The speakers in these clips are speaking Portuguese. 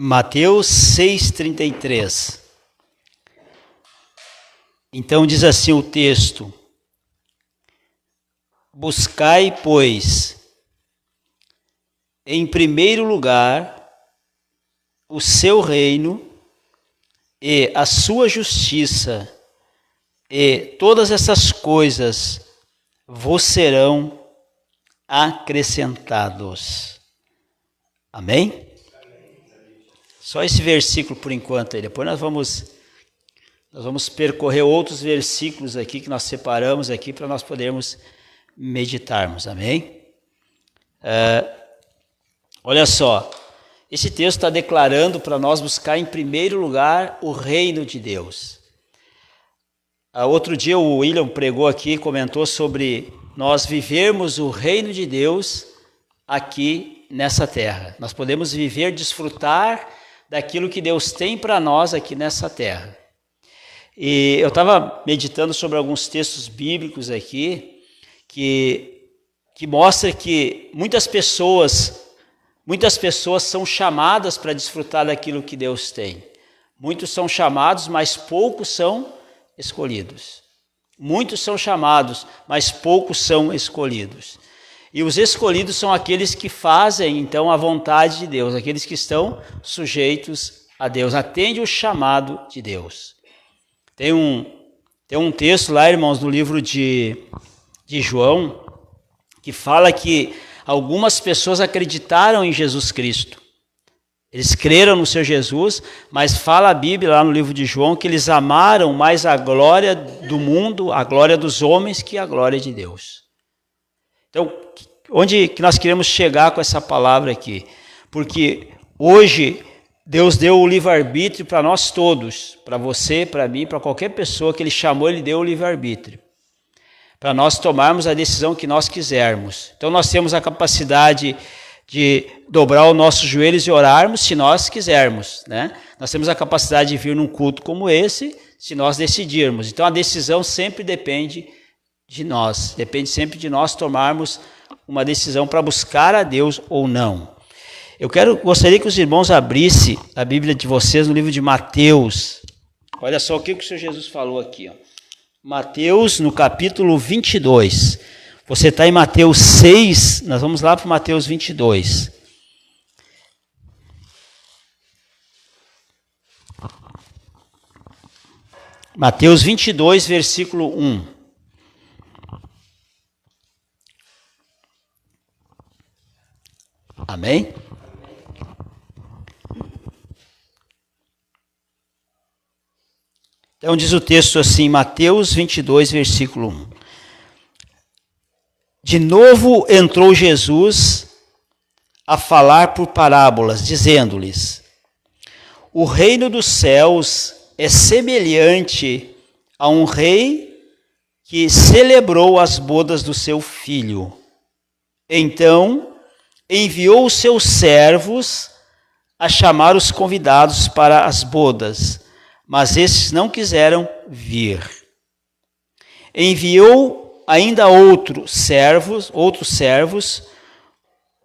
Mateus 6,33. Então diz assim o texto: buscai, pois, em primeiro lugar o seu reino e a sua justiça, e todas essas coisas vos serão acrescentados. Amém? Só esse versículo por enquanto aí. Depois nós vamos percorrer outros versículos aqui que nós separamos aqui para nós podermos meditarmos. Amém? Olha só, esse texto está declarando para nós buscar em primeiro lugar o reino de Deus. Outro dia o William pregou aqui, comentou sobre nós vivermos o reino de Deus aqui nessa terra. Nós podemos viver, desfrutar daquilo que Deus tem para nós aqui nessa terra. E eu estava meditando sobre alguns textos bíblicos aqui que mostra que muitas pessoas são chamadas para desfrutar daquilo que Deus tem. Muitos são chamados, mas poucos são escolhidos. Muitos são chamados, mas poucos são escolhidos. E os escolhidos são aqueles que fazem, então, a vontade de Deus, aqueles que estão sujeitos a Deus, atendem o chamado de Deus. Tem um texto lá, irmãos, no livro de João, que fala que algumas pessoas acreditaram em Jesus Cristo. Eles creram no Senhor Jesus, mas fala a Bíblia lá no livro de João que eles amaram mais a glória do mundo, a glória dos homens, que a glória de Deus. Então, onde que nós queremos chegar com essa palavra aqui? Porque hoje Deus deu o livre-arbítrio para nós todos, para você, para mim, para qualquer pessoa que Ele chamou, Ele deu o livre-arbítrio, para nós tomarmos a decisão que nós quisermos. Então nós temos a capacidade de dobrar os nossos joelhos e orarmos se nós quisermos, né? Nós temos a capacidade de vir num culto como esse, se nós decidirmos. Então a decisão sempre depende de nós, depende sempre de nós tomarmos uma decisão para buscar a Deus ou não. Gostaria que os irmãos abrissem a Bíblia de vocês no livro de Mateus. Olha só o que o Senhor Jesus falou aqui, ó. Mateus, no capítulo 22. Você está em Mateus 6, nós vamos lá para Mateus 22. Mateus 22, versículo 1. Amém? Então diz o texto assim, Mateus 22, versículo 1. De novo entrou Jesus a falar por parábolas, dizendo-lhes: o reino dos céus é semelhante a um rei que celebrou as bodas do seu filho. Então enviou os seus servos a chamar os convidados para as bodas, mas esses não quiseram vir. Enviou ainda outros servos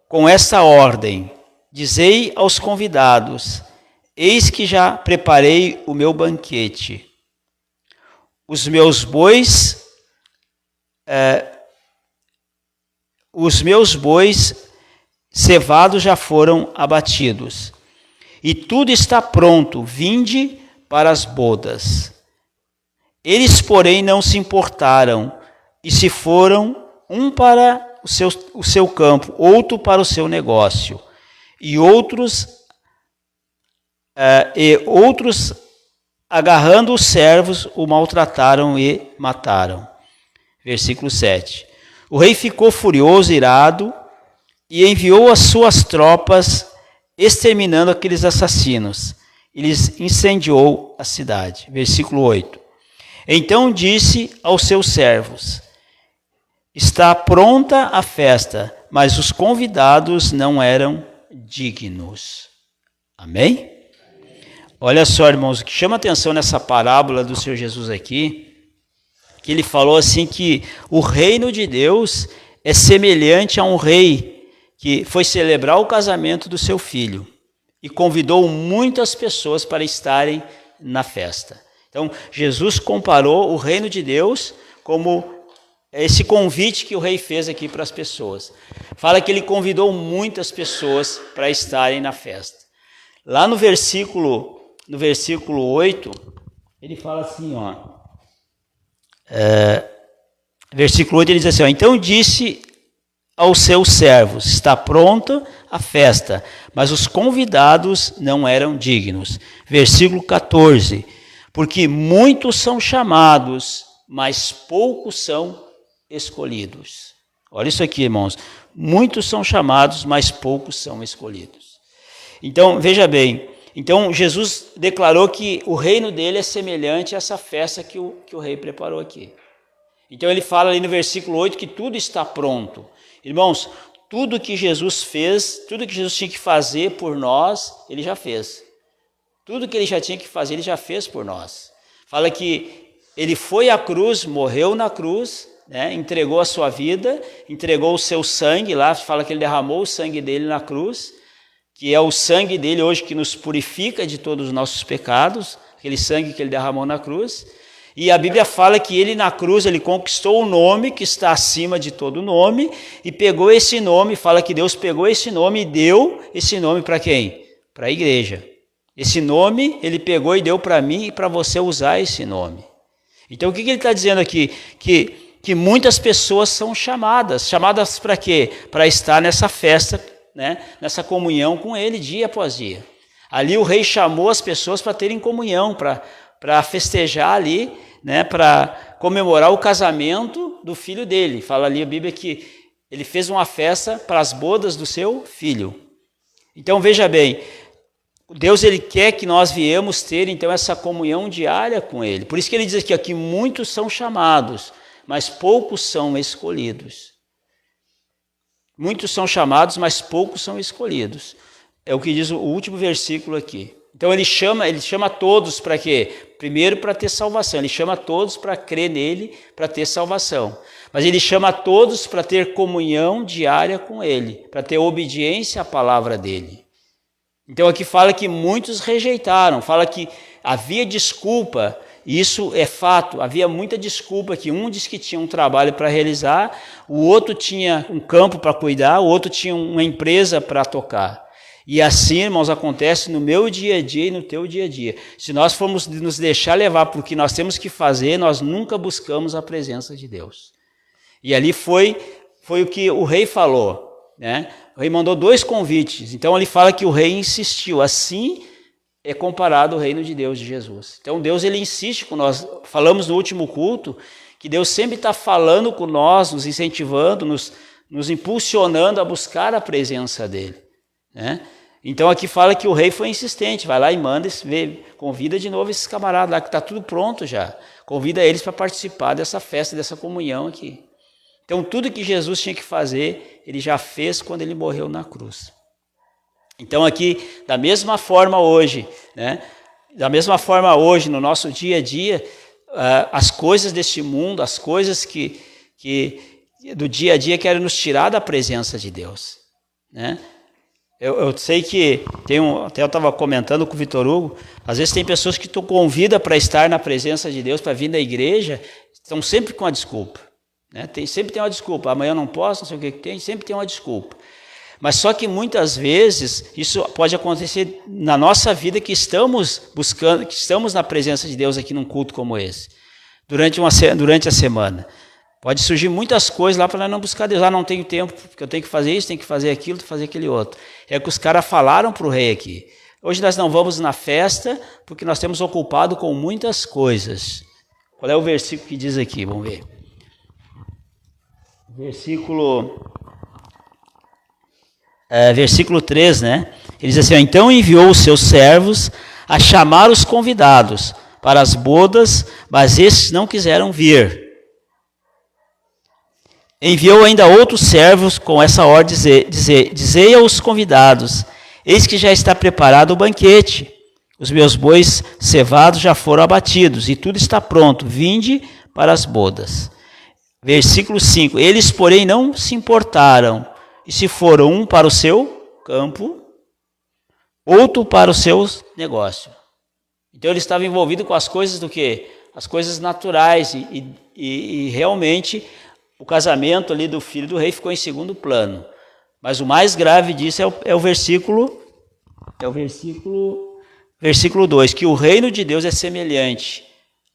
com esta ordem: dizei aos convidados: eis que já preparei o meu banquete. Os meus bois cevados já foram abatidos, e tudo está pronto, vinde para as bodas. Eles, porém, não se importaram, e se foram, um para o seu campo, outro para o seu negócio, e outros, agarrando os servos, o maltrataram e mataram. Versículo 7. O rei ficou furioso, irado, e enviou as suas tropas, exterminando aqueles assassinos. E lhes incendiou a cidade. Versículo 8. Então disse aos seus servos: está pronta a festa, mas os convidados não eram dignos. Amém? Olha só, irmãos, o que chama atenção nessa parábola do Senhor Jesus aqui, que ele falou assim que o reino de Deus é semelhante a um rei que foi celebrar o casamento do seu filho. e convidou muitas pessoas para estarem na festa. Então, Jesus comparou o reino de Deus como esse convite que o rei fez aqui para as pessoas. Fala que ele convidou muitas pessoas para estarem na festa. Lá no versículo 8, ele fala assim, versículo 8 ele diz assim, então disse aos seus servos, está pronta a festa, mas os convidados não eram dignos. Versículo 14, porque muitos são chamados, mas poucos são escolhidos. Olha isso aqui, irmãos. Muitos são chamados, mas poucos são escolhidos. Então, veja bem. Então, Jesus declarou que o reino dele é semelhante a essa festa que o rei preparou aqui. Então, ele fala ali no versículo 8 que tudo está pronto. Irmãos, tudo que Jesus fez, tudo que Jesus tinha que fazer por nós, ele já fez. Tudo que ele já tinha que fazer, ele já fez por nós. Fala que ele foi à cruz, morreu na cruz, né, entregou a sua vida, entregou o seu sangue lá, fala que ele derramou o sangue dele na cruz, que é o sangue dele hoje que nos purifica de todos os nossos pecados, aquele sangue que ele derramou na cruz. E a Bíblia fala que ele na cruz, ele conquistou o nome que está acima de todo nome e pegou esse nome, fala que Deus pegou esse nome e deu esse nome para quem? Para a igreja. Esse nome ele pegou e deu para mim e para você usar esse nome. Então o que ele está dizendo aqui? Que muitas pessoas são chamadas para quê? Para estar nessa festa, né? Nessa comunhão com ele dia após dia. Ali o rei chamou as pessoas para terem comunhão, para festejar ali, né? Para comemorar o casamento do filho dele. Fala ali a Bíblia que ele fez uma festa para as bodas do seu filho. Então veja bem, Deus ele quer que nós viemos ter então essa comunhão diária com ele. Por isso que ele diz aqui que muitos são chamados, mas poucos são escolhidos. Muitos são chamados, mas poucos são escolhidos. É o que diz o último versículo aqui. Então ele chama todos para quê? Primeiro para ter salvação. Ele chama todos para crer nele, para ter salvação. Mas ele chama todos para ter comunhão diária com ele, para ter obediência à palavra dele. Então aqui fala que muitos rejeitaram, fala que havia desculpa. Isso é fato, havia muita desculpa que um disse que tinha um trabalho para realizar, o outro tinha um campo para cuidar, o outro tinha uma empresa para tocar. E assim, irmãos, acontece no meu dia a dia e no teu dia a dia. Se nós formos nos deixar levar por que nós temos que fazer, nós nunca buscamos a presença de Deus. E ali foi o que o rei falou, né? O rei mandou 2 convites, então ele fala que o rei insistiu, assim é comparado ao reino de Deus, de Jesus. Então Deus ele insiste com nós, falamos no último culto, que Deus sempre está falando com nós, nos incentivando, nos impulsionando a buscar a presença dele, né? Então aqui fala que o rei foi insistente, vai lá e manda, convida de novo esses camaradas lá, que está tudo pronto já, convida eles para participar dessa festa, dessa comunhão aqui. Então tudo que Jesus tinha que fazer, ele já fez quando ele morreu na cruz. Então aqui, da mesma forma hoje, né? Da mesma forma hoje, no nosso dia a dia, as coisas deste mundo, as coisas que do dia a dia querem nos tirar da presença de Deus, né? Eu sei que até eu estava comentando com o Vitor Hugo, às vezes tem pessoas que tu convida para estar na presença de Deus, para vir na igreja, estão sempre com a desculpa, né? Sempre tem uma desculpa, amanhã eu não posso, não sei o que tem, sempre tem uma desculpa. Mas só que muitas vezes isso pode acontecer na nossa vida que estamos buscando, que estamos na presença de Deus aqui num culto como esse, durante a semana. Pode surgir muitas coisas lá para nós não buscar Deus. Não tenho tempo, porque eu tenho que fazer isso, tenho que fazer aquilo, tenho que fazer aquele outro. É o que os caras falaram para o rei aqui. Hoje nós não vamos na festa, porque nós temos ocupado com muitas coisas. Qual é o versículo que diz aqui? Vamos ver. Versículo 3, né? Ele diz assim, então enviou os seus servos a chamar os convidados para as bodas, mas estes não quiseram vir. Enviou ainda outros servos com essa ordem, dizei aos convidados, eis que já está preparado o banquete, os meus bois cevados já foram abatidos, e tudo está pronto, vinde para as bodas. Versículo 5, eles, porém, não se importaram, e se foram um para o seu campo, outro para o seu negócio. Então ele estava envolvido com as coisas do quê? As coisas naturais e realmente o casamento ali do filho do rei ficou em segundo plano. Mas o mais grave disso é o versículo 2, que o reino de Deus é semelhante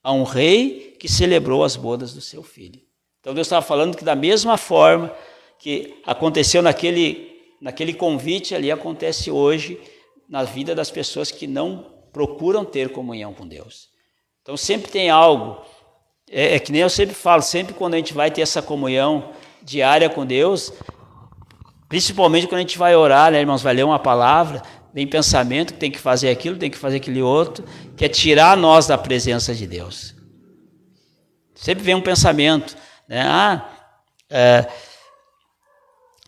a um rei que celebrou as bodas do seu filho. Então Deus estava falando que da mesma forma que aconteceu naquele convite ali, acontece hoje na vida das pessoas que não procuram ter comunhão com Deus. Então sempre tem algo, que nem eu sempre falo, sempre quando a gente vai ter essa comunhão diária com Deus, principalmente quando a gente vai orar, né, irmãos, vai ler uma palavra, vem pensamento que tem que fazer aquilo, tem que fazer aquele outro, que é tirar nós da presença de Deus. Sempre vem um pensamento, né,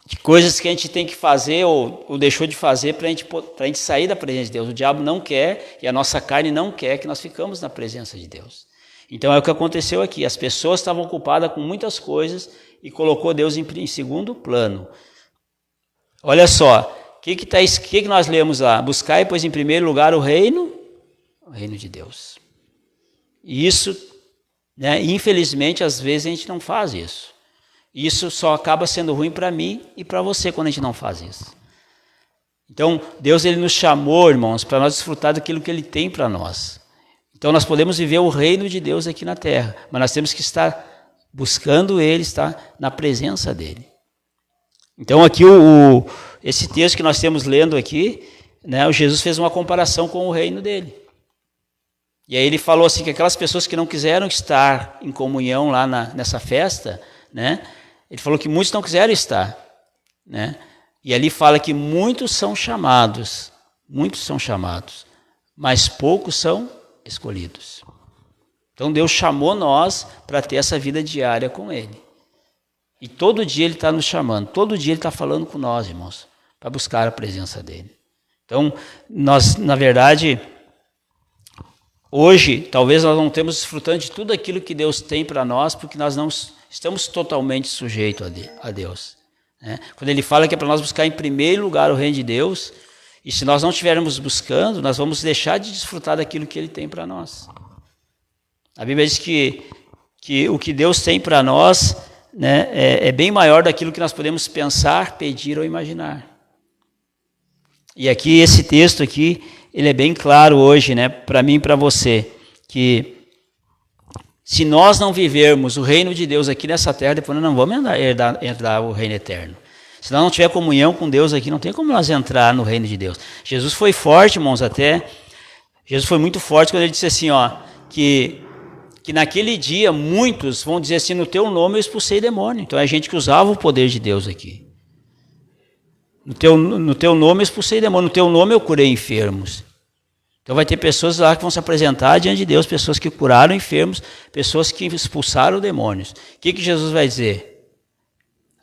de coisas que a gente tem que fazer ou deixou de fazer para a gente sair da presença de Deus. O diabo não quer e a nossa carne não quer que nós ficamos na presença de Deus. Então é o que aconteceu aqui. As pessoas estavam ocupadas com muitas coisas e colocou Deus em segundo plano. Olha só, o que nós lemos lá? Buscai, pois, em primeiro lugar o reino de Deus. E isso, né, infelizmente, às vezes a gente não faz isso. Isso só acaba sendo ruim para mim e para você quando a gente não faz isso. Então, Deus ele nos chamou, irmãos, para nós desfrutar daquilo que Ele tem para nós. Então, nós podemos viver o reino de Deus aqui na terra, mas nós temos que estar buscando Ele, estar na presença dEle. Então, aqui, esse texto que nós temos lendo aqui, né, o Jesus fez uma comparação com o reino dEle. E aí ele falou assim, que aquelas pessoas que não quiseram estar em comunhão lá nessa festa, né, ele falou que muitos não quiseram estar, né? E ali fala que muitos são chamados, mas poucos são escolhidos. Então Deus chamou nós para ter essa vida diária com Ele. E todo dia Ele está nos chamando, todo dia Ele está falando com nós, irmãos, para buscar a presença dEle. Então, nós, na verdade, hoje, talvez nós não estamos desfrutando de tudo aquilo que Deus tem para nós, porque nós não estamos totalmente sujeitos a Deus. Né? Quando Ele fala que é para nós buscar em primeiro lugar o reino de Deus, e se nós não estivermos buscando, nós vamos deixar de desfrutar daquilo que Ele tem para nós. A Bíblia diz que o que Deus tem para nós, né, é bem maior daquilo que nós podemos pensar, pedir ou imaginar. E aqui, esse texto aqui, ele é bem claro hoje, né, para mim e para você, que se nós não vivermos o reino de Deus aqui nessa terra, depois nós não vamos herdar o reino eterno. Se nós não tiver comunhão com Deus aqui, não tem como nós entrar no reino de Deus. Jesus foi forte, irmãos, Jesus foi muito forte quando ele disse assim, que naquele dia muitos vão dizer assim, no teu nome eu expulsei demônio. Então é gente que usava o poder de Deus aqui. No teu nome eu expulsei demônio, no teu nome eu curei enfermos. Então vai ter pessoas lá que vão se apresentar diante de Deus, pessoas que curaram enfermos, pessoas que expulsaram demônios. O que Jesus vai dizer?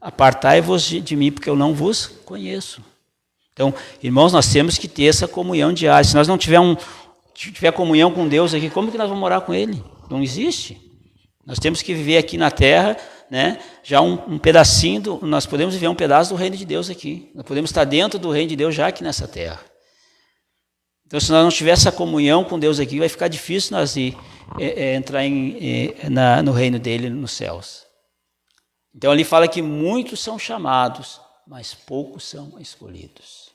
Apartai-vos de mim, porque eu não vos conheço. Então, irmãos, nós temos que ter essa comunhão diária. Se nós não tiver comunhão com Deus aqui, como que nós vamos morar com Ele? Não existe. Nós temos que viver aqui na terra, né, já um pedacinho, nós podemos viver um pedaço do reino de Deus aqui. Nós podemos estar dentro do reino de Deus já aqui nessa terra. Então, se nós não tivermos essa comunhão com Deus aqui, vai ficar difícil nós entrar no reino dele nos céus. Então, ali fala que muitos são chamados, mas poucos são escolhidos.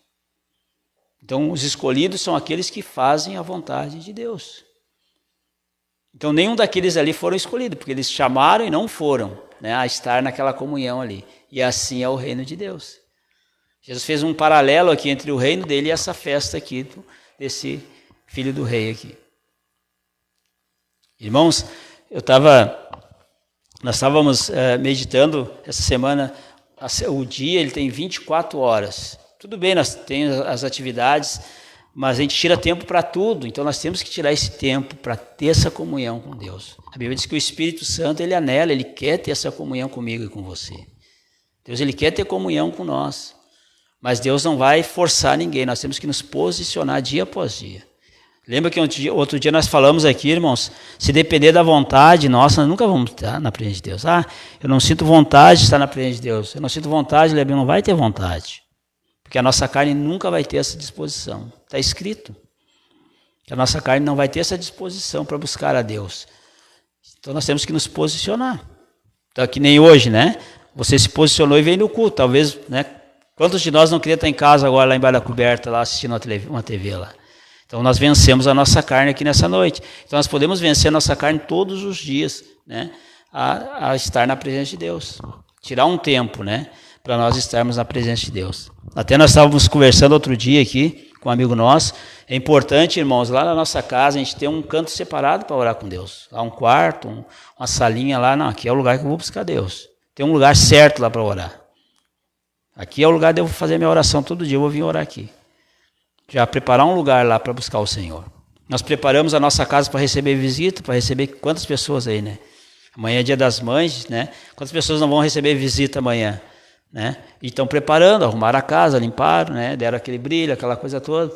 Então, os escolhidos são aqueles que fazem a vontade de Deus. Então, nenhum daqueles ali foram escolhidos, porque eles chamaram e não foram, né, a estar naquela comunhão ali. E assim é o reino de Deus. Jesus fez um paralelo aqui entre o reino dele e essa festa aqui, desse filho do rei aqui. Irmãos, nós estávamos meditando essa semana, o dia ele tem 24 horas. Tudo bem, nós temos as atividades, mas a gente tira tempo para tudo, então nós temos que tirar esse tempo para ter essa comunhão com Deus. A Bíblia diz que o Espírito Santo, ele anela, ele quer ter essa comunhão comigo e com você. Deus, ele quer ter comunhão com nós. Mas Deus não vai forçar ninguém, nós temos que nos posicionar dia após dia. Lembra que outro dia nós falamos aqui, irmãos, se depender da vontade nossa, nós nunca vamos estar na presença de Deus. Eu não sinto vontade de estar na presença de Deus, eu não sinto vontade, Leandro, não vai ter vontade. Porque a nossa carne nunca vai ter essa disposição. Está escrito. Que a nossa carne não vai ter essa disposição para buscar a Deus. Então nós temos que nos posicionar. Então, que nem hoje, né? Você se posicionou e veio no culto. Talvez, né? Quantos de nós não queriam estar em casa agora, lá embaixo da coberta, lá assistindo uma TV lá? Então nós vencemos a nossa carne aqui nessa noite. Então nós podemos vencer a nossa carne todos os dias, né? A estar na presença de Deus. Tirar um tempo, né? Para nós estarmos na presença de Deus. Até nós estávamos conversando outro dia aqui com um amigo nosso. É importante, irmãos, lá na nossa casa a gente ter um canto separado para orar com Deus. Lá um quarto, uma salinha lá. Não, aqui é o lugar que eu vou buscar Deus. Tem um lugar certo lá para orar. Aqui é o lugar de eu fazer minha oração todo dia. Eu vou vir orar aqui. Já preparar um lugar lá para buscar o Senhor. Nós preparamos a nossa casa para receber visita, para receber quantas pessoas aí, né? Amanhã é dia das mães, né? Quantas pessoas não vão receber visita amanhã, né? E estão preparando, arrumaram a casa, limparam, né? Deram aquele brilho, aquela coisa toda,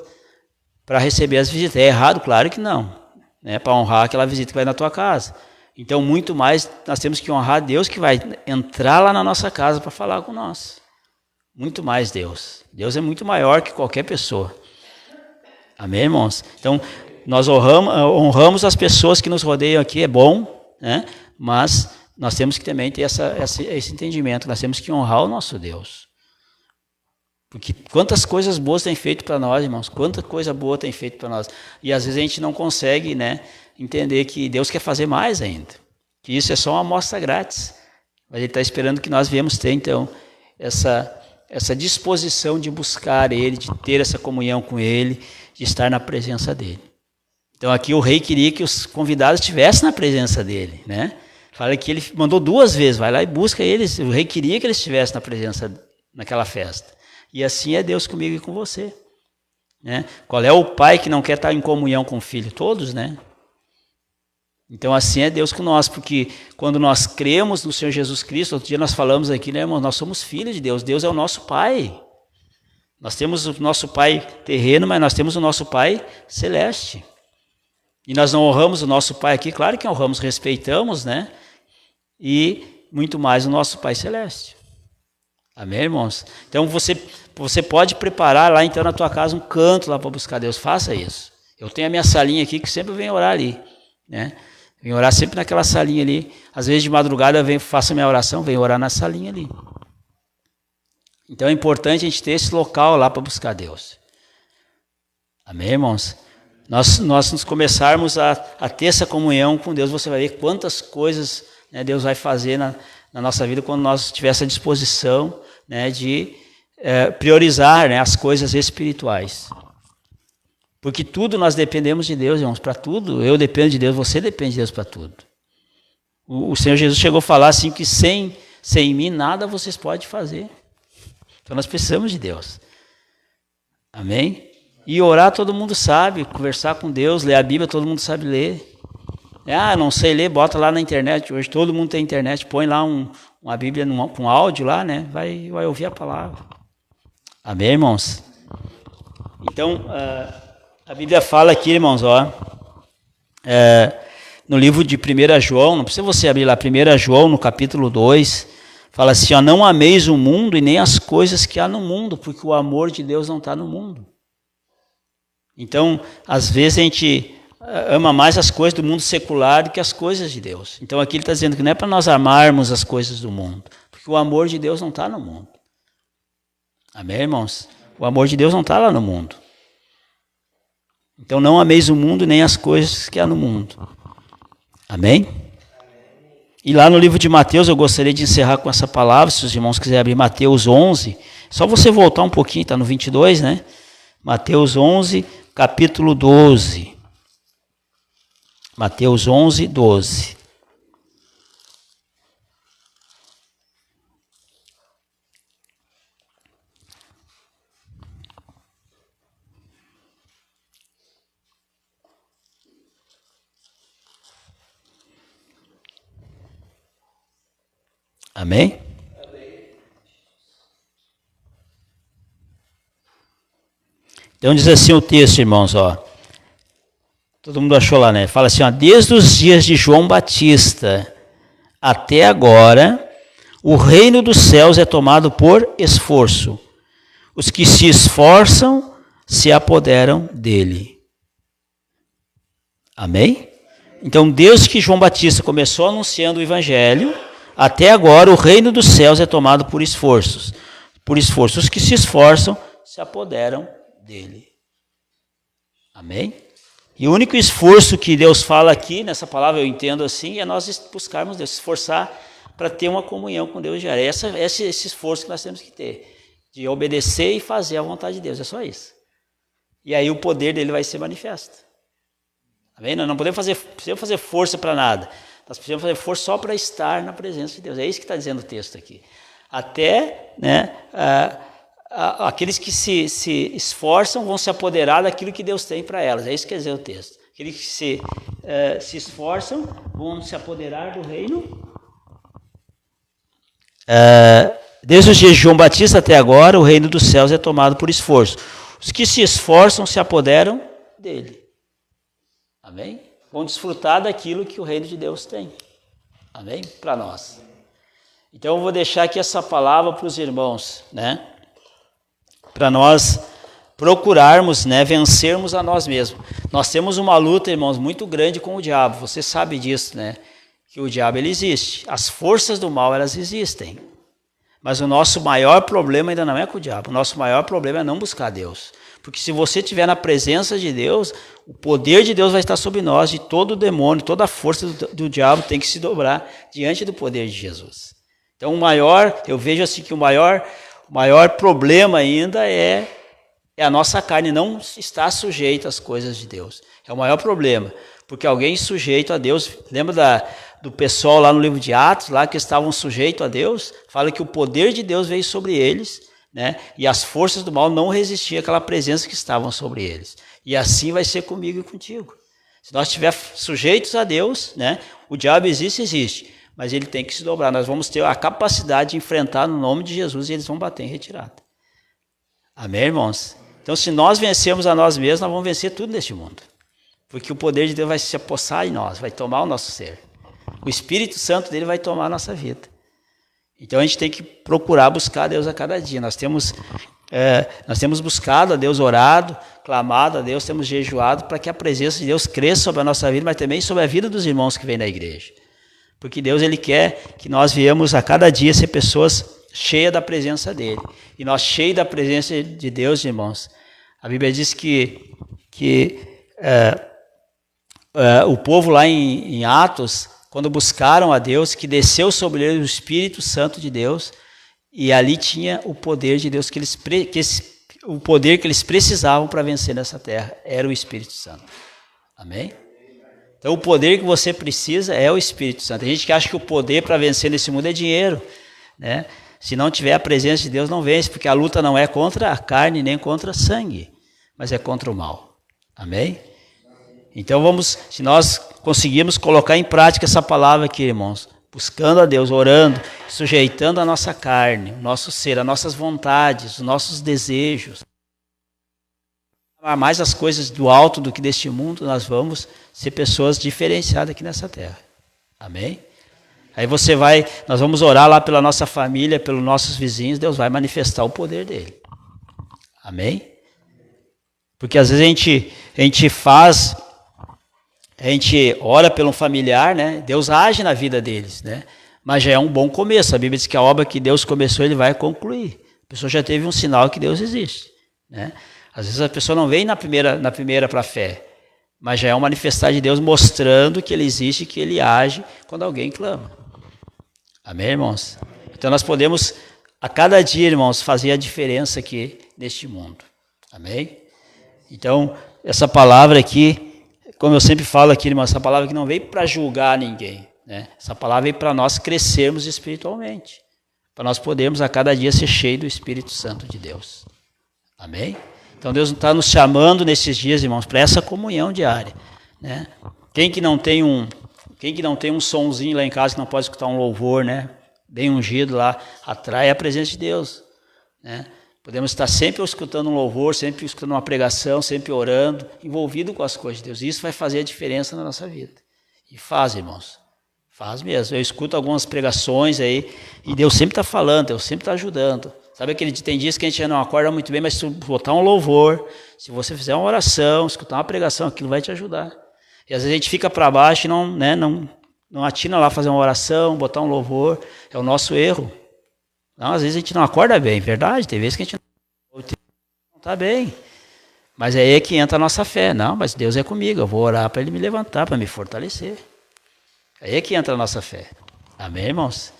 para receber as visitas. É errado? Claro que não, né? Para honrar aquela visita que vai na tua casa. Então, muito mais, nós temos que honrar Deus que vai entrar lá na nossa casa para falar com nós. Muito mais Deus. Deus é muito maior que qualquer pessoa. Amém, irmãos? Então, nós honramos as pessoas que nos rodeiam aqui, é bom, né? Mas nós temos que também ter esse entendimento, nós temos que honrar o nosso Deus. Porque quantas coisas boas tem feito para nós, irmãos, quanta coisa boa tem feito para nós. E às vezes a gente não consegue, né, entender que Deus quer fazer mais ainda. Que isso é só uma amostra grátis. Mas Ele está esperando que nós viemos ter, então, essa disposição de buscar Ele, de ter essa comunhão com Ele, de estar na presença dEle. Então aqui o rei queria que os convidados estivessem na presença dEle, né? Fala que ele mandou 2 vezes, vai lá e busca eles. O rei queria que eles estivessem na presença, naquela festa. E assim é Deus comigo e com você. Né? Qual é o pai que não quer estar em comunhão com o filho? Todos, né? Então assim é Deus com nós, porque quando nós cremos no Senhor Jesus Cristo, outro dia nós falamos aqui, né, irmãos, nós somos filhos de Deus, Deus é o nosso pai. Nós temos o nosso pai terreno, mas nós temos o nosso pai celeste. E nós não honramos o nosso pai aqui, claro que honramos, respeitamos, né? E muito mais o nosso pai celeste. Amém, irmãos? Então você pode preparar lá então na tua casa um canto lá para buscar Deus, faça isso. Eu tenho a minha salinha aqui que sempre eu venho orar ali, né? Venho orar sempre naquela salinha ali. Às vezes de madrugada eu faço a minha oração, venho orar na salinha ali. Então é importante a gente ter esse local lá para buscar Deus. Amém, irmãos? Nós nos começarmos a ter essa comunhão com Deus, você vai ver quantas coisas, né, Deus vai fazer na nossa vida quando nós tiver essa disposição, né, de priorizar, né, as coisas espirituais. Porque tudo nós dependemos de Deus, irmãos, para tudo. Eu dependo de Deus, você depende de Deus para tudo. O Senhor Jesus chegou a falar assim que sem mim nada vocês podem fazer. Então nós precisamos de Deus. Amém? E orar todo mundo sabe, conversar com Deus, ler a Bíblia todo mundo sabe ler. Não sei ler, bota lá na internet, hoje todo mundo tem internet, põe lá uma Bíblia com áudio lá, né? Vai ouvir a palavra. Amém, irmãos? Então, a Bíblia fala aqui, irmãos, no livro de 1 João, não precisa você abrir lá, 1 João, no capítulo 2, fala assim, não ameis o mundo e nem as coisas que há no mundo, porque o amor de Deus não está no mundo. Então, às vezes a gente ama mais as coisas do mundo secular do que as coisas de Deus. Então aqui ele está dizendo que não é para nós amarmos as coisas do mundo, porque o amor de Deus não está no mundo. Amém, irmãos? O amor de Deus não está lá no mundo. Então não ameis o mundo nem as coisas que há no mundo. Amém? E lá no livro de Mateus, eu gostaria de encerrar com essa palavra, se os irmãos quiserem abrir Mateus 11, só você voltar um pouquinho, está no 22, né? Mateus 11, capítulo 12. Mateus 11, 12. Amém? Então diz assim o texto, irmãos, todo mundo achou lá, né? Fala assim, desde os dias de João Batista até agora, o reino dos céus é tomado por esforço. os que se esforçam se apoderam dele. Amém? Então, desde que João Batista começou anunciando o evangelho, até agora o reino dos céus é tomado por esforços. Por esforços. Os que se esforçam se apoderam dele. Amém? E o único esforço que Deus fala aqui, nessa palavra eu entendo assim, é nós buscarmos Deus, se esforçar para ter uma comunhão com Deus diária. Esse esforço que nós temos que ter, de obedecer e fazer a vontade de Deus, é só isso. E aí o poder dele vai ser manifesto. Amém? Nós não podemos fazer força para nada. Nós precisamos fazer força só para estar na presença de Deus. É isso que está dizendo o texto aqui. Até, né, aqueles que se esforçam vão se apoderar daquilo que Deus tem para elas. É isso que quer dizer o texto. Aqueles que se esforçam vão se apoderar do reino. Desde os dias de João Batista até agora, o reino dos céus é tomado por esforço. Os que se esforçam se apoderam dele. Amém? Vão desfrutar daquilo que o reino de Deus tem. Amém? Para nós. Então eu vou deixar aqui essa palavra para os irmãos, né? Para nós procurarmos, né, vencermos a nós mesmos. Nós temos uma luta, irmãos, muito grande com o diabo. Você sabe disso, né? Que o diabo ele existe. As forças do mal elas existem. Mas o nosso maior problema ainda não é com o diabo. O nosso maior problema é não buscar Deus. Porque se você estiver na presença de Deus, o poder de Deus vai estar sobre nós, e todo o demônio, toda a força do diabo tem que se dobrar diante do poder de Jesus. Então eu vejo assim que o maior problema ainda é a nossa carne não estar sujeita às coisas de Deus. É o maior problema. Porque alguém sujeito a Deus, lembra do pessoal lá no livro de Atos, lá que estavam sujeitos a Deus, fala que o poder de Deus veio sobre eles, né? E as forças do mal não resistiam àquela presença que estavam sobre eles. E assim vai ser comigo e contigo. Se nós estivermos sujeitos a Deus, né? O diabo existe, mas ele tem que se dobrar. Nós vamos ter a capacidade de enfrentar no nome de Jesus e eles vão bater em retirada. Amém, irmãos? Então, se nós vencermos a nós mesmos, nós vamos vencer tudo neste mundo. Porque o poder de Deus vai se apossar em nós, vai tomar o nosso ser. O Espírito Santo dele vai tomar a nossa vida. Então a gente tem que procurar buscar a Deus a cada dia. Nós temos buscado a Deus, orado, clamado a Deus, temos jejuado para que a presença de Deus cresça sobre a nossa vida, mas também sobre a vida dos irmãos que vêm na igreja. Porque Deus ele quer que nós viemos a cada dia ser pessoas cheias da presença dele. E nós cheios da presença de Deus, irmãos. A Bíblia diz que o povo lá em Atos, quando buscaram a Deus, que desceu sobre eles o Espírito Santo de Deus, e ali tinha o poder de Deus, o poder que eles precisavam para vencer nessa terra, era o Espírito Santo. Amém? Então o poder que você precisa é o Espírito Santo. Tem gente que acha que o poder para vencer nesse mundo é dinheiro, né? Se não tiver a presença de Deus, não vence, porque a luta não é contra a carne nem contra sangue, mas é contra o mal. Amém? Então se nós conseguirmos colocar em prática essa palavra aqui, irmãos, buscando a Deus, orando, sujeitando a nossa carne, o nosso ser, as nossas vontades, os nossos desejos, amar mais as coisas do alto do que deste mundo, nós vamos ser pessoas diferenciadas aqui nessa terra. Amém? Aí nós vamos orar lá pela nossa família, pelos nossos vizinhos, Deus vai manifestar o poder dele. Amém? Porque às vezes a gente ora pelo familiar, né? Deus age na vida deles, né? Mas já é um bom começo. A Bíblia diz que a obra que Deus começou, ele vai concluir. A pessoa já teve um sinal que Deus existe, né? Às vezes a pessoa não vem na primeira para a fé, mas já é uma manifestação de Deus mostrando que ele existe, que ele age quando alguém clama. Amém, irmãos? Então nós podemos, a cada dia, irmãos, fazer a diferença aqui neste mundo. Amém? Então, essa palavra aqui, como eu sempre falo aqui, irmãos, essa palavra aqui não veio para julgar ninguém, né? Essa palavra veio para nós crescermos espiritualmente, para nós podermos a cada dia ser cheios do Espírito Santo de Deus. Amém? Então Deus está nos chamando nesses dias, irmãos, para essa comunhão diária, né? Quem que não tem um sonzinho lá em casa que não pode escutar um louvor, né? Bem ungido lá, atrai a presença de Deus, né? Podemos estar sempre escutando um louvor, sempre escutando uma pregação, sempre orando, envolvido com as coisas de Deus. Isso vai fazer a diferença na nossa vida. E faz, irmãos. Faz mesmo. Eu escuto algumas pregações aí e Deus sempre está falando, Deus sempre está ajudando. Sabe aquele tem dias que a gente já não acorda muito bem, mas se botar um louvor, se você fizer uma oração, escutar uma pregação, aquilo vai te ajudar. E às vezes a gente fica para baixo e não atina lá fazer uma oração, botar um louvor, é o nosso erro. Não, às vezes a gente não acorda bem, verdade, tem vezes que a gente não está bem. Mas é aí que entra a nossa fé. Não, mas Deus é comigo, eu vou orar para Ele me levantar, para me fortalecer. É aí que entra a nossa fé. Amém, irmãos?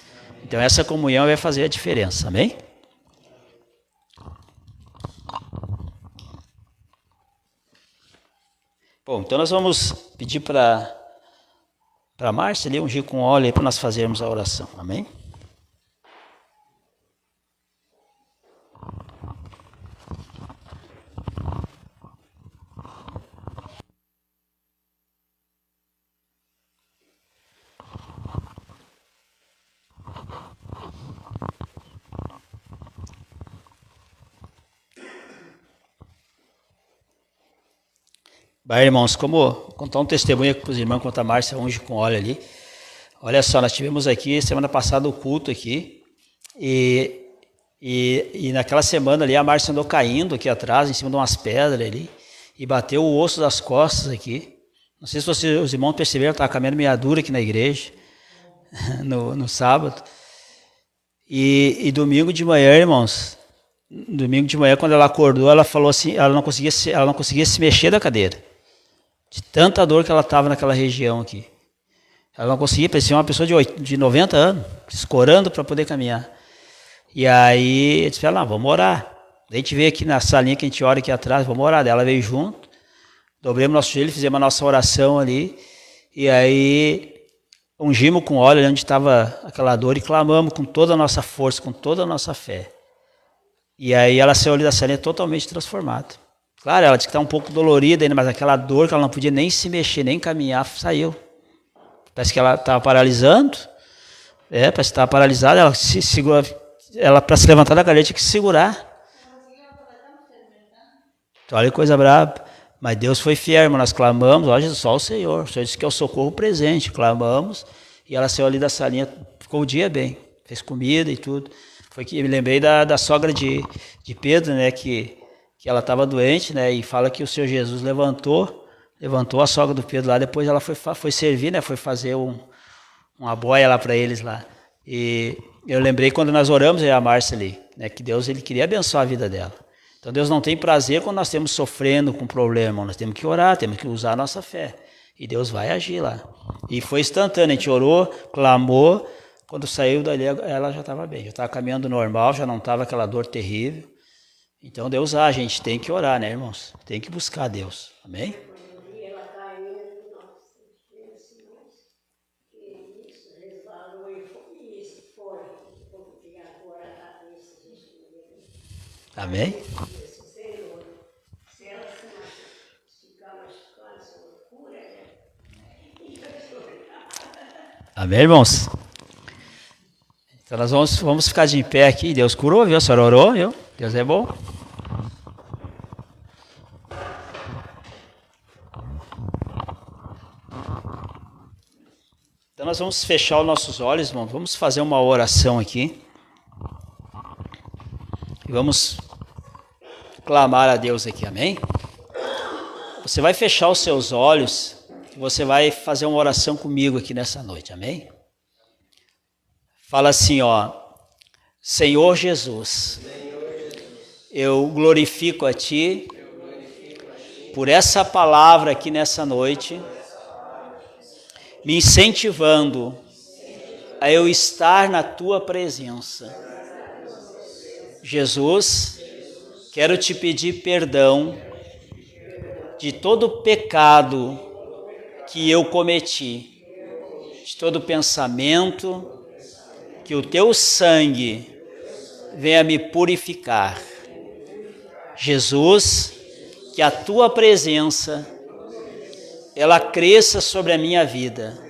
Então essa comunhão vai fazer a diferença, amém? Bom, então nós vamos pedir para a Márcia ali ungir com óleo para nós fazermos a oração, amém? Bem, irmãos, como contar um testemunho para os irmãos, enquanto a Márcia unge com óleo ali. Olha só, nós tivemos aqui, semana passada, o culto aqui, e naquela semana ali, a Márcia andou caindo aqui atrás, em cima de umas pedras ali, e bateu o osso das costas aqui. Não sei se os irmãos perceberam, estava caminhando meia dura aqui na igreja, no sábado. E domingo de manhã, irmãos, quando ela acordou, ela falou assim, ela não conseguia se mexer da cadeira. De tanta dor que ela estava naquela região aqui. Ela não conseguia, parecia uma pessoa de 90 anos, escorando para poder caminhar. E aí, eu disse para ela, vamos orar. A gente veio aqui na salinha que a gente ora aqui atrás, vamos orar. Ela veio junto, dobremos nosso joelho, fizemos a nossa oração ali. E aí, ungimos com óleo onde estava aquela dor e clamamos com toda a nossa força, com toda a nossa fé. E aí ela saiu ali da salinha totalmente transformada. Claro, ela disse que está um pouco dolorida ainda, mas aquela dor que ela não podia nem se mexer, nem caminhar, saiu. Parece que ela estava paralisando. Parece que estava paralisada. Ela se segura, ela para se levantar da cadeira tinha que se segurar. Então, olha que coisa brava. Mas Deus foi fiel, irmão. Nós clamamos, ó Jesus, só o Senhor. O Senhor disse que é o socorro presente. Clamamos e ela saiu ali da salinha, ficou o dia bem. Fez comida e tudo. Foi que eu me lembrei da sogra de Pedro, né, que ela estava doente, né, e fala que o Senhor Jesus levantou a sogra do Pedro lá, depois ela foi servir, né, foi fazer uma boia lá para eles lá. E eu lembrei quando nós oramos, eu e a Márcia ali, né, que Deus ele queria abençoar a vida dela. Então Deus não tem prazer quando nós estamos sofrendo com problema, nós temos que orar, temos que usar a nossa fé. E Deus vai agir lá. E foi instantâneo, a gente orou, clamou, quando saiu dali ela já estava bem, já estava caminhando normal, já não estava aquela dor terrível. Então Deus a gente tem que orar, né, irmãos? Tem que buscar Deus, amém? Amém? Amém, irmãos? Então nós vamos ficar de pé aqui. Deus curou, viu? A senhora orou, viu? Deus é bom. Então nós vamos fechar os nossos olhos, irmão. Vamos fazer uma oração aqui. E vamos clamar a Deus aqui, amém? Você vai fechar os seus olhos e você vai fazer uma oração comigo aqui nessa noite, amém? Fala assim, ó. Senhor Jesus, eu glorifico a Ti por essa palavra aqui nessa noite, me incentivando a eu estar na Tua presença. Jesus, quero Te pedir perdão de todo pecado que eu cometi, de todo pensamento, que o Teu sangue venha me purificar. Jesus, que a Tua presença, ela cresça sobre a minha vida.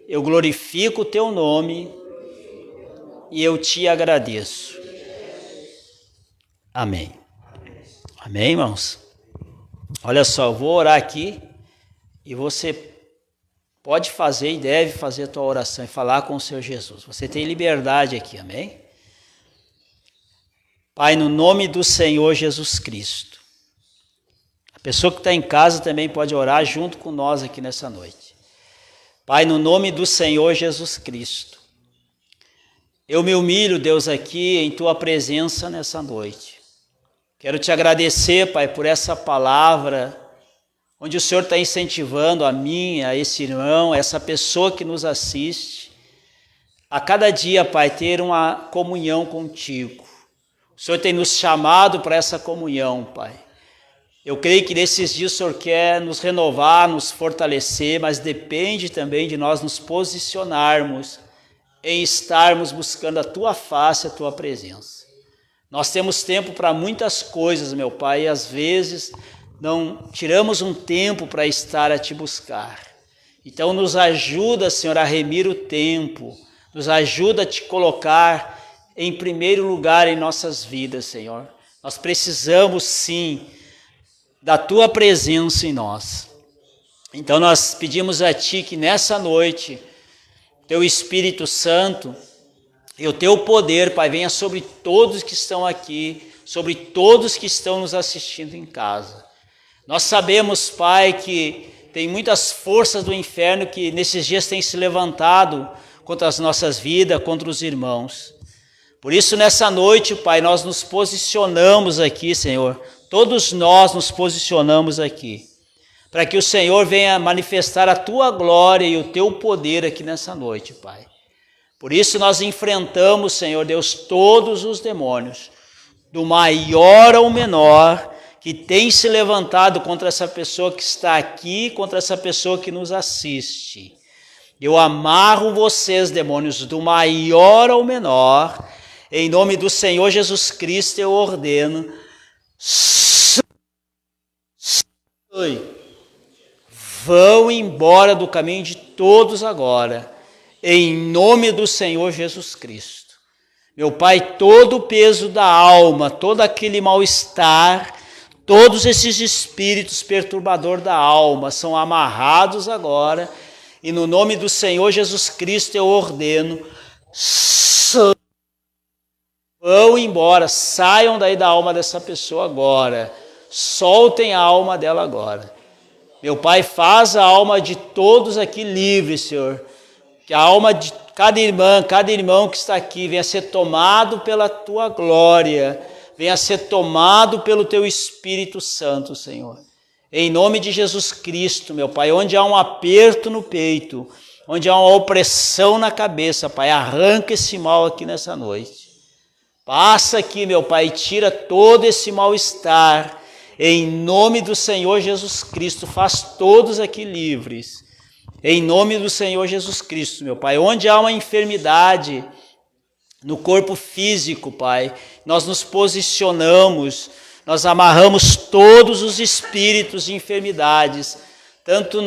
Eu glorifico o Teu nome e eu Te agradeço. Amém. Amém, irmãos? Olha só, eu vou orar aqui e você pode fazer e deve fazer a tua oração e falar com o Senhor Jesus. Você tem liberdade aqui, amém? Pai, no nome do Senhor Jesus Cristo. A pessoa que está em casa também pode orar junto com nós aqui nessa noite. Pai, no nome do Senhor Jesus Cristo. Eu me humilho, Deus, aqui em Tua presença nessa noite. Quero Te agradecer, Pai, por essa palavra, onde o Senhor está incentivando a mim, a esse irmão, a essa pessoa que nos assiste, a cada dia, Pai, ter uma comunhão contigo. O Senhor tem nos chamado para essa comunhão, Pai. Eu creio que nesses dias o Senhor quer nos renovar, nos fortalecer, mas depende também de nós nos posicionarmos em estarmos buscando a Tua face, a Tua presença. Nós temos tempo para muitas coisas, meu Pai, e às vezes não tiramos um tempo para estar a Te buscar. Então nos ajuda, Senhor, a remir o tempo, nos ajuda a Te colocar em primeiro lugar em nossas vidas, Senhor. Nós precisamos, sim, da Tua presença em nós. Então nós pedimos a Ti que nessa noite, Teu Espírito Santo e o Teu poder, Pai, venha sobre todos que estão aqui, sobre todos que estão nos assistindo em casa. Nós sabemos, Pai, que tem muitas forças do inferno que nesses dias têm se levantado contra as nossas vidas, contra os irmãos. Por isso, nessa noite, Pai, nós nos posicionamos aqui, Senhor. Todos nós nos posicionamos aqui, para que o Senhor venha manifestar a Tua glória e o Teu poder aqui nessa noite, Pai. Por isso nós enfrentamos, Senhor Deus, todos os demônios, do maior ao menor, que tem se levantado contra essa pessoa que está aqui, contra essa pessoa que nos assiste. Eu amarro vocês, demônios, do maior ao menor, em nome do Senhor Jesus Cristo eu ordeno, vão embora do caminho de todos agora, em nome do Senhor Jesus Cristo. Meu Pai, todo o peso da alma, todo aquele mal-estar, todos esses espíritos perturbadores da alma são amarrados agora, e no nome do Senhor Jesus Cristo eu ordeno, vão embora, saiam daí da alma dessa pessoa agora, soltem a alma dela agora. Meu Pai, faz a alma de todos aqui livre, Senhor, que a alma de cada irmã, cada irmão que está aqui venha ser tomado pela Tua glória, venha ser tomado pelo Teu Espírito Santo, Senhor. Em nome de Jesus Cristo, meu Pai, onde há um aperto no peito, onde há uma opressão na cabeça, Pai, arranca esse mal aqui nessa noite. Passa aqui, meu Pai, e tira todo esse mal-estar. Em nome do Senhor Jesus Cristo, faz todos aqui livres. Em nome do Senhor Jesus Cristo, meu Pai, onde há uma enfermidade no corpo físico, Pai, nós nos posicionamos, nós amarramos todos os espíritos de enfermidades, tanto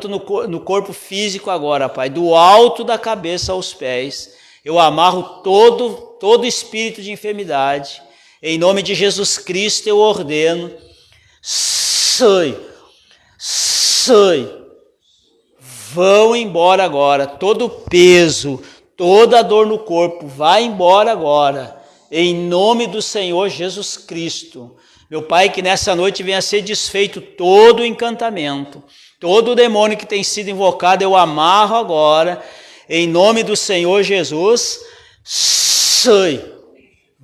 no corpo físico agora, Pai, do alto da cabeça aos pés. Eu amarro todo espírito de enfermidade. Em nome de Jesus Cristo eu ordeno, sai, vão embora agora, todo peso, toda dor no corpo, vai embora agora, em nome do Senhor Jesus Cristo. Meu Pai, que nessa noite venha a ser desfeito todo o encantamento, todo o demônio que tem sido invocado, eu amarro agora, em nome do Senhor Jesus,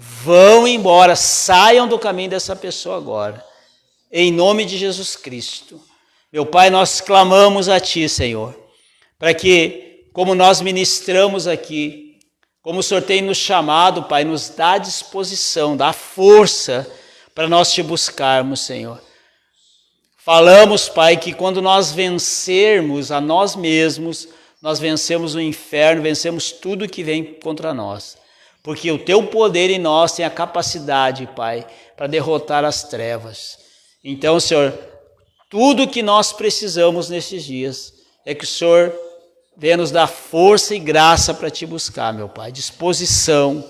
vão embora, saiam do caminho dessa pessoa agora, em nome de Jesus Cristo. Meu Pai, nós clamamos a Ti, Senhor, para que, como nós ministramos aqui, como o Senhor tem nos chamado, Pai, nos dá disposição, dá força para nós Te buscarmos, Senhor. Falamos, Pai, que quando nós vencermos a nós mesmos, nós vencemos o inferno, vencemos tudo que vem contra nós. Porque o Teu poder em nós tem a capacidade, Pai, para derrotar as trevas. Então, Senhor, tudo que nós precisamos nesses dias é que o Senhor venha nos dar força e graça para Te buscar, meu Pai, disposição.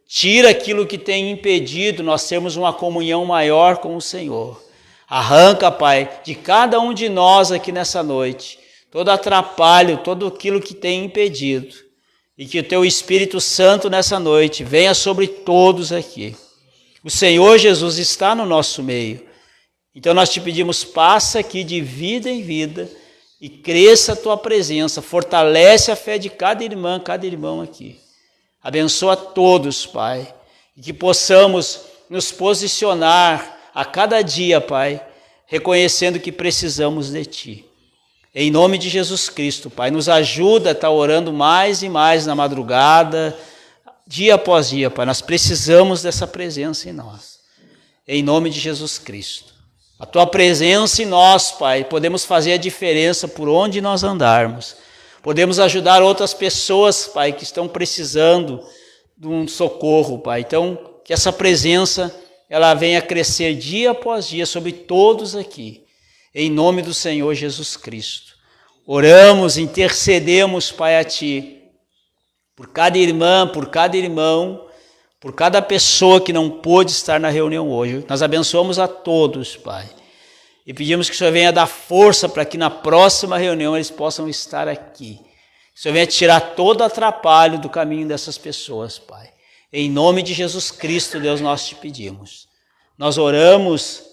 Tira aquilo que tem impedido nós termos uma comunhão maior com o Senhor. Arranca, Pai, de cada um de nós aqui nessa noite, todo atrapalho, todo aquilo que tem impedido. e que o teu Espírito Santo nessa noite venha sobre todos aqui. O Senhor Jesus está no nosso meio. Então nós te pedimos, passa aqui de vida em vida e cresça a tua presença, fortalece a fé de cada irmã, cada irmão aqui. Abençoa todos, Pai, e que possamos nos posicionar a cada dia, Pai, reconhecendo que precisamos de Ti. Em nome de Jesus Cristo, Pai, nos ajuda a estar orando mais e mais na madrugada, dia após dia, Pai. Nós precisamos dessa presença em nós. Em nome de Jesus Cristo. A Tua presença em nós, Pai, podemos fazer a diferença por onde nós andarmos. Podemos ajudar outras pessoas, Pai, que estão precisando de um socorro, Pai. Então, que essa presença, ela venha crescer dia após dia sobre todos aqui. Em nome do Senhor Jesus Cristo. Oramos, intercedemos, Pai, a Ti, por cada irmã, por cada irmão, por cada pessoa que não pôde estar na reunião hoje. Nós abençoamos a todos, Pai. E pedimos que o Senhor venha dar força para que na próxima reunião eles possam estar aqui. Que o Senhor venha tirar todo atrapalho do caminho dessas pessoas, Pai. Em nome de Jesus Cristo, Deus, nós te pedimos. Nós oramos